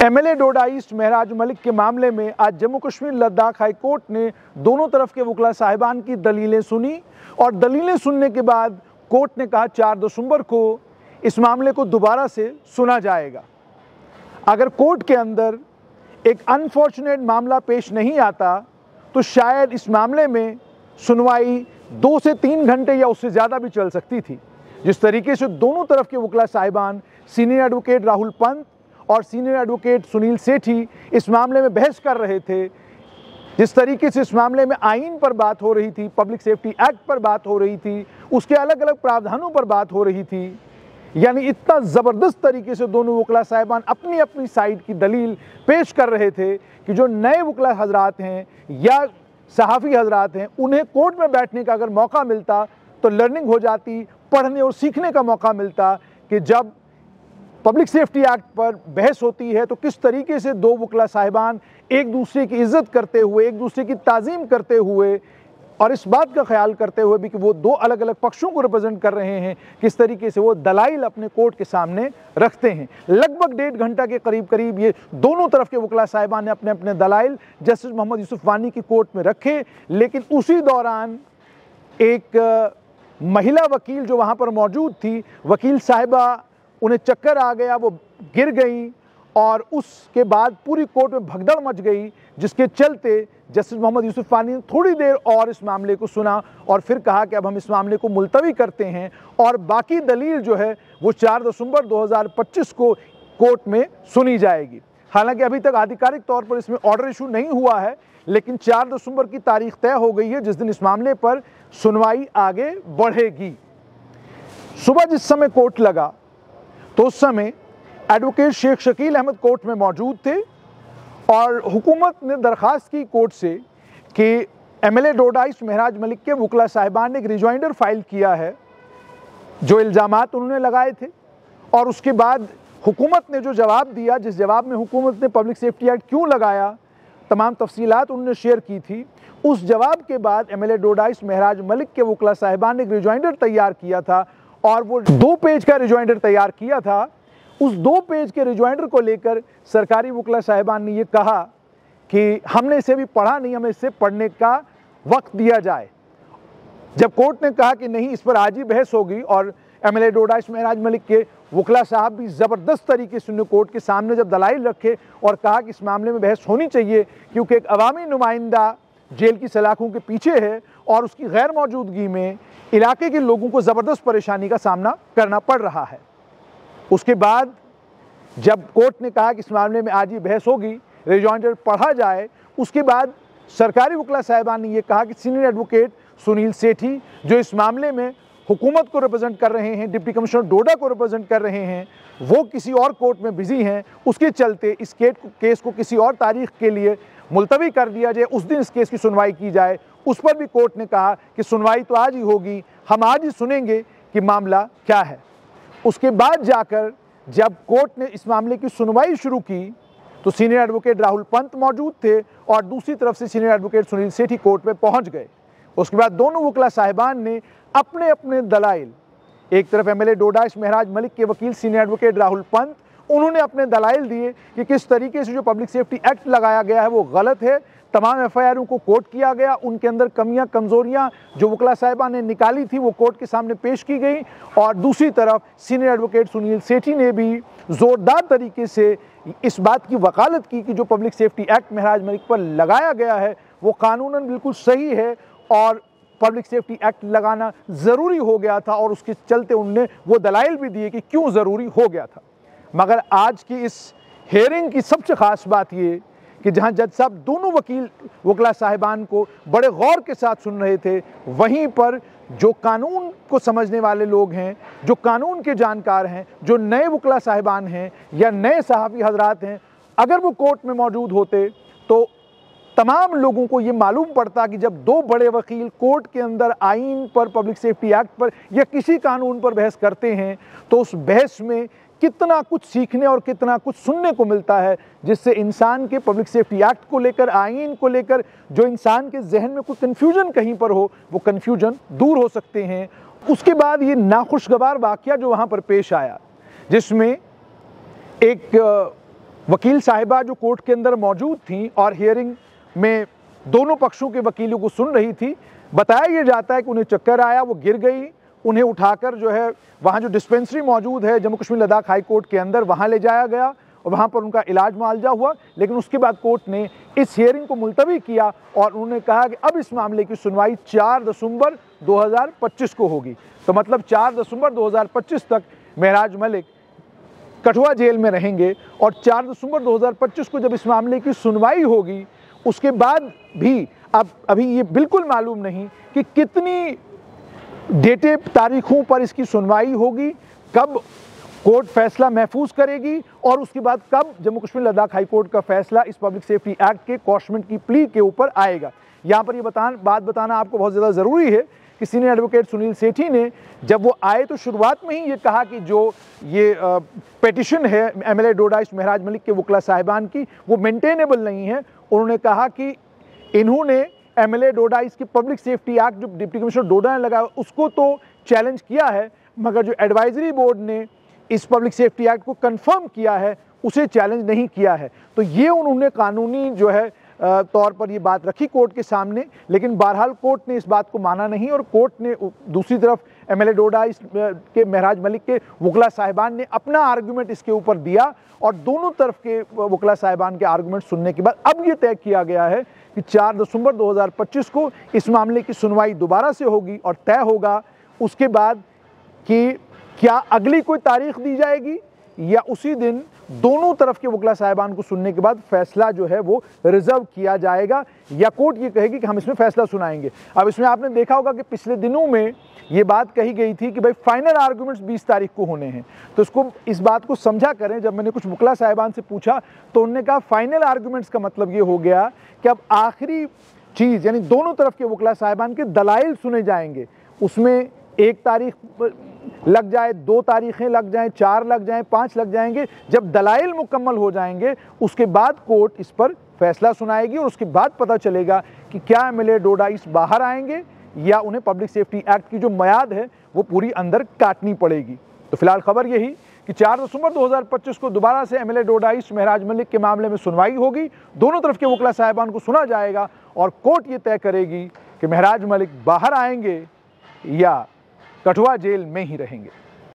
MLA डोडा east महराज मलिक के मामले में आज जम्मू कश्मीर लद्दाख हाई कोर्ट ने दोनों तरफ के वकला साहिबान की दलीलें सुनी और दलीलें सुनने के बाद कोर्ट ने कहा 4 दिसंबर को इस मामले को दोबारा से सुना जाएगा। अगर कोर्ट के अंदर एक अनफॉर्चुनेट मामला पेश नहीं आता तो शायद इस मामले में सुनवाई 2 से 3 घंटे या उससे ज़्यादा भी चल सकती थी। जिस तरीके से दोनों तरफ के वकला साहिबान सीनियर एडवोकेट राहुल पंत और सीनियर एडवोकेट सुनील सेठी इस मामले में बहस कर रहे थे, जिस तरीके से इस मामले में आईन पर बात हो रही थी, पब्लिक सेफ्टी एक्ट पर बात हो रही थी, उसके अलग अलग प्रावधानों पर बात हो रही थी, यानी इतना ज़बरदस्त तरीके से दोनों वकला साहिबान अपनी अपनी साइड की दलील पेश कर रहे थे कि जो नए वकला हजरात हैं या सहाफ़ी हजरात हैं उन्हें कोर्ट में बैठने का अगर मौका मिलता तो लर्निंग हो जाती, पढ़ने और सीखने का मौका मिलता कि जब पब्लिक सेफ्टी एक्ट पर बहस होती है तो किस तरीके से दो वकला साहिबान एक दूसरे की इज्जत करते हुए, एक दूसरे की ताज़ीम करते हुए और इस बात का ख्याल करते हुए भी कि वो दो अलग अलग पक्षों को रिप्रेजेंट कर रहे हैं, किस तरीके से वो दलाइल अपने कोर्ट के सामने रखते हैं। लगभग 1.5 घंटा के करीब ये दोनों तरफ के वकला साहिबान ने अपने अपने दलाइल जस्टिस मोहम्मद यूसुफ वानी की कोर्ट में रखे, लेकिन उसी दौरान एक महिला वकील जो वहाँ पर मौजूद थी, वकील साहिबा, उन्हें चक्कर आ गया, वो गिर गई और उसके बाद पूरी कोर्ट में भगदड़ मच गई, जिसके चलते जस्टिस मोहम्मद यूसुफ वानी ने थोड़ी देर और इस मामले को सुना और फिर कहा कि अब हम इस मामले को मुलतवी करते हैं और बाकी दलील जो है वो 4 दिसंबर 2025 को कोर्ट में सुनी जाएगी। हालांकि अभी तक आधिकारिक तौर पर इसमें ऑर्डर इशू नहीं हुआ है, लेकिन 4 दिसंबर की तारीख तय हो गई है जिस दिन इस मामले पर सुनवाई आगे बढ़ेगी। सुबह जिस समय कोर्ट लगा तो उस समय एडवोकेट शेख शकील अहमद कोर्ट में मौजूद थे और हुकूमत ने दरख्वास्त की कोर्ट से कि एमएलए डोडा ईस्ट महराज मलिक के वकला साहिबान ने एक रिजॉइंडर फाइल किया है जो इल्ज़ामात उन्होंने लगाए थे, और उसके बाद हुकूमत ने जो जवाब दिया, जिस जवाब में हुकूमत ने पब्लिक सेफ्टी एक्ट क्यों लगाया, तमाम तफसीलात उन्होंने शेयर की थी। उस जवाब के बाद एमएलए डोडा ईस्ट महराज मलिक के वकला साहिबान ने एक रिजॉइंडर तैयार किया था और वो 2 पेज का रिजॉइंडर तैयार किया था। उस 2 पेज के रिजॉइंडर को लेकर सरकारी वकला साहिबान ने ये कहा कि हमने इसे भी पढ़ा नहीं, हमें इससे पढ़ने का वक्त दिया जाए। जब कोर्ट ने कहा कि नहीं, इस पर आज ही बहस होगी, और एमएलए डोडा ईस्ट महराज मलिक के वकला साहब भी ज़बरदस्त तरीके से कोर्ट के सामने जब दलाइल रखे और कहा कि इस मामले में बहस होनी चाहिए क्योंकि एक अवामी नुमाइंदा जेल की सलाखों के पीछे है और उसकी गैर मौजूदगी में इलाके के लोगों को ज़बरदस्त परेशानी का सामना करना पड़ रहा है। उसके बाद जब कोर्ट ने कहा कि इस मामले में आज ही बहस होगी, रिजॉइंडर पढ़ा जाए, उसके बाद सरकारी वकला साहिबान ने यह कहा कि सीनियर एडवोकेट सुनील सेठी जो इस मामले में हुकूमत को रिप्रेजेंट कर रहे हैं, डिप्टी कमिश्नर डोडा को रिप्रेजेंट कर रहे हैं, वो किसी और कोर्ट में बिजी हैं, उसके चलते इस केस को किसी और तारीख के लिए मुलतवी कर दिया जाए, उस दिन इस केस की सुनवाई की जाए। उस पर भी कोर्ट ने कहा कि सुनवाई तो आज ही होगी, हम आज ही सुनेंगे कि मामला क्या है। उसके बाद जाकर जब कोर्ट ने इस मामले की सुनवाई शुरू की तो सीनियर एडवोकेट राहुल पंत मौजूद थे और दूसरी तरफ से सीनियर एडवोकेट सुनील सेठी कोर्ट में पहुंच गए। उसके बाद दोनों वकला साहिबान ने अपने अपने दलाइल, एक तरफ एमएलए डोडा ईस्ट महराज मलिक के वकील सीनियर एडवोकेट राहुल पंत, उन्होंने अपने दलाइल दिए कि किस तरीके से जो पब्लिक सेफ्टी एक्ट लगाया गया है वो गलत है, तमाम एफआईआरों को कोर्ट किया गया, उनके अंदर कमियां कमजोरियां जो वकला साहिबा ने निकाली थी वो कोर्ट के सामने पेश की गई। और दूसरी तरफ सीनियर एडवोकेट सुनील सेठी ने भी ज़ोरदार तरीके से इस बात की वकालत की कि जो पब्लिक सेफ्टी एक्ट महराज मलिक पर लगाया गया है वो कानूनन बिल्कुल सही है और पब्लिक सेफ्टी एक्ट लगाना ज़रूरी हो गया था, और उसके चलते उनने वो दलाइल भी दिए कि क्यों ज़रूरी हो गया था। मगर आज की इस हेयरिंग की सबसे ख़ास बात ये कि जहां जज साहब दोनों वकला साहिबान को बड़े गौर के साथ सुन रहे थे, वहीं पर जो कानून को समझने वाले लोग हैं, जो कानून के जानकार हैं, जो नए वकला साहिबान हैं या नए सहाफ़ी हजरात हैं, अगर वो कोर्ट में मौजूद होते तो तमाम लोगों को ये मालूम पड़ता कि जब 2 बड़े वकील कोर्ट के अंदर आईन पर, पब्लिक सेफ्टी एक्ट पर या किसी कानून पर बहस करते हैं तो उस बहस में कितना कुछ सीखने और कितना कुछ सुनने को मिलता है, जिससे इंसान के पब्लिक सेफ्टी एक्ट को लेकर, आईन को लेकर जो इंसान के जहन में कोई कन्फ्यूजन कहीं पर हो वो कन्फ्यूजन दूर हो सकते हैं। उसके बाद ये नाखुशगवार वाक़या जो वहाँ पर पेश आया, जिसमें एक वकील साहिबा जो कोर्ट के अंदर मौजूद थी और हियरिंग में दोनों पक्षों के वकीलों को सुन रही थी, बताया यह जाता है कि उन्हें चक्कर आया, वो गिर गई, उन्हें उठाकर जो है वहाँ जो डिस्पेंसरी मौजूद है जम्मू कश्मीर लद्दाख हाई कोर्ट के अंदर, वहाँ ले जाया गया और वहाँ पर उनका इलाज मुआवजा हुआ। लेकिन उसके बाद कोर्ट ने इस हियरिंग को मुलतवी किया और उन्होंने कहा कि अब इस मामले की सुनवाई 4 दिसंबर 2025 को होगी। तो मतलब 4 दिसंबर 2025 तक महराज मलिक कठुआ जेल में रहेंगे और 4 दिसंबर 2025 को जब इस मामले की सुनवाई होगी, उसके बाद भी अब अभी ये बिल्कुल मालूम नहीं कि कितनी डेटे तारीखों पर इसकी सुनवाई होगी, कब कोर्ट फैसला महफूज करेगी और उसके बाद कब जम्मू कश्मीर लद्दाख हाई कोर्ट का फैसला इस पब्लिक सेफ्टी एक्ट के कॉशमेंट की प्ली के ऊपर आएगा। यहाँ पर ये बात बताना आपको बहुत ज़्यादा ज़रूरी है कि सीनियर एडवोकेट सुनील सेठी ने जब वो आए तो शुरुआत में ही ये कहा कि जो ये पेटिशन है एमएलए डोडाइश महराज मलिक के वकला साहिबान की, वो मेंटेनेबल नहीं है। उन्होंने कहा कि इन्होंने एमएलए डोडाइश की पब्लिक सेफ्टी एक्ट जो डिप्टी कमिश्नर डोडा ने लगाया उसको तो चैलेंज किया है, मगर जो एडवाइजरी बोर्ड ने इस पब्लिक सेफ्टी एक्ट को कंफर्म किया है उसे चैलेंज नहीं किया है। तो ये उन्होंने कानूनी जो है तौर पर ये बात रखी कोर्ट के सामने, लेकिन बहरहाल कोर्ट ने इस बात को माना नहीं और कोर्ट ने दूसरी तरफ एमएलए डोडाइश के महराज मलिक के वकला साहिबान ने अपना आर्गूमेंट इसके ऊपर दिया और दोनों तरफ के वकला साहिबान के आर्गूमेंट सुनने के बाद अब ये तय किया गया है कि 4 दिसंबर 2025 को इस मामले की सुनवाई दोबारा से होगी और तय होगा उसके बाद कि क्या अगली कोई तारीख दी जाएगी या उसी दिन दोनों तरफ के वकला साहिबान को सुनने के बाद फैसला जो है वो रिजर्व किया जाएगा या कोर्ट ये कहेगी कि हम इसमें फैसला सुनाएंगे। अब इसमें आपने देखा होगा कि पिछले दिनों में ये बात कही गई थी कि भाई फाइनल आर्गूमेंट्स 20 तारीख को होने हैं, तो इस बात को समझा करें। जब मैंने कुछ वकला साहिबान से पूछा तो उन्होंने कहा फाइनल आर्गूमेंट्स का मतलब ये हो गया कि अब आखिरी चीज़ यानी दोनों तरफ के वकला साहिबान के दलाइल सुने जाएंगे, उसमें 1 तारीख लग जाए, 2 तारीखें लग जाएं, 4 लग जाएं, 5 लग जाएंगे। जब दलाइल मुकम्मल हो जाएंगे उसके बाद कोर्ट इस पर फैसला सुनाएगी और उसके बाद पता चलेगा कि क्या एमएलए डोडाइश बाहर आएंगे या उन्हें पब्लिक सेफ्टी एक्ट की जो मयाद है वो पूरी अंदर काटनी पड़ेगी। तो फिलहाल खबर यही कि 4 दिसंबर 2025 को दोबारा से एमएलए डोडाइश महराज मलिक के मामले में सुनवाई होगी, दोनों तरफ के वकला साहिबान को सुना जाएगा और कोर्ट ये तय करेगी कि महराज मलिक बाहर आएंगे या कठुआ जेल में ही रहेंगे।